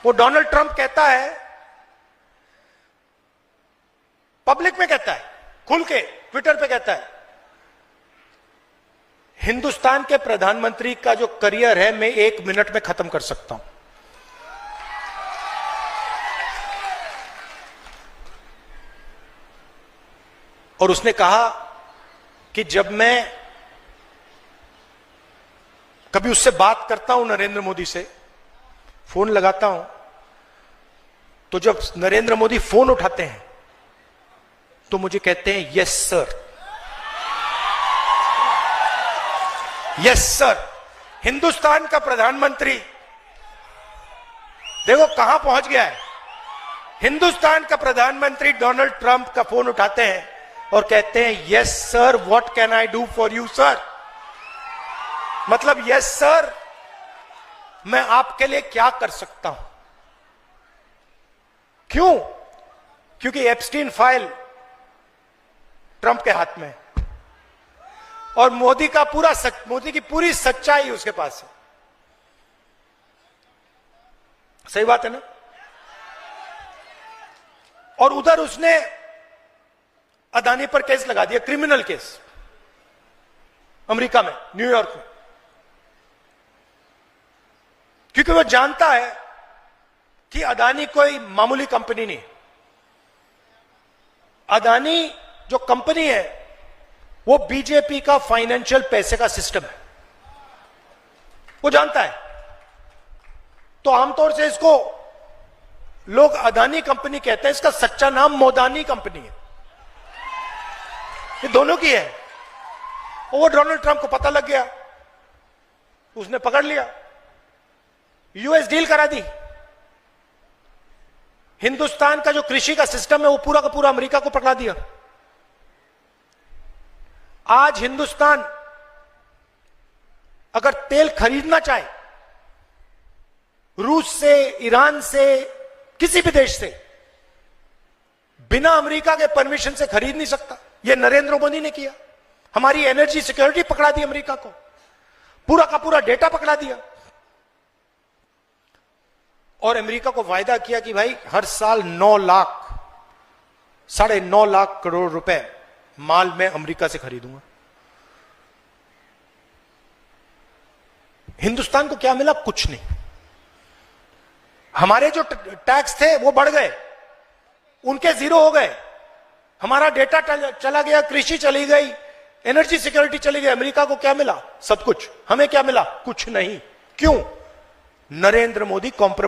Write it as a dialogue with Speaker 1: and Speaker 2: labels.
Speaker 1: वो Donald Trump कहता है, पब्लिक में कहता है, खुल के ट्विटर पे कहता है, हिंदुस्तान के प्रधानमंत्री का जो करियर है मैं 1 मिनट में खत्म कर सकता हूं। और उसने कहा कि जब मैं कभी उससे बात करता हूं, नरेंद्र मोदी से फोन लगाता हूं, तो जब नरेंद्र मोदी फोन उठाते हैं तो मुझे कहते हैं yes sir, yes sir. Hindustan का प्रधानमंत्री देखो कहां पहुंच गया है। हिंदुस्तान का प्रधानमंत्री डोनाल्ड ट्रंप का फोन उठाते हैं और कहते हैं yes sir, what can I do for you sir. मतलब यस सर, मैं आपके लिए क्या कर सकता हूं। क्यों? क्योंकि एप्स्टीन फाइल ट्रंप के हाथ में है और मोदी की पूरी सच्चाई उसके पास है। सही बात है ना? और उधर उसने अदानी पर केस लगा दिया, क्रिमिनल केस, अमेरिका में, न्यूयॉर्क में, क्योंकि वो जानता है कि अदानी कोई मामूली कंपनी नहीं। अदानी जो कंपनी है वो बीजेपी का फाइनेंशियल पैसे का सिस्टम है, वो जानता है। तो आमतौर से इसको लोग अदानी कंपनी कहते हैं, इसका सच्चा नाम मोदानी कंपनी है। ये दोनों की है। और वो डोनाल्ड ट्रंप को पता लग गया, उसने पकड़ लिया, यूएस डील करा दी। हिंदुस्तान का जो कृषि का सिस्टम है वो पूरा का पूरा अमेरिका को पकड़ा दिया। आज हिंदुस्तान अगर तेल खरीदना चाहे रूस से, ईरान से, किसी भी देश से, बिना अमेरिका के परमिशन से खरीद नहीं सकता। यह नरेंद्र मोदी ने किया। हमारी एनर्जी सिक्योरिटी पकड़ा दी अमेरिका को, पूरा का पूरा डेटा पकड़ा दिया। और अमेरिका को वायदा किया कि भाई हर साल 9 लाख करोड़ रुपए माल मैं अमेरिका से खरीदूंगा। हिंदुस्तान को क्या मिला? कुछ नहीं। हमारे जो टैक्स थे वो बढ़ गए, उनके जीरो हो गए। हमारा डेटा चला गया, कृषि चली गई, एनर्जी सिक्योरिटी चली गई। अमेरिका को क्या मिला? सब कुछ। हमें क्या मिला? कुछ नहीं। क्यों? नरेंद्र मोदी कॉम्प्रोमाइज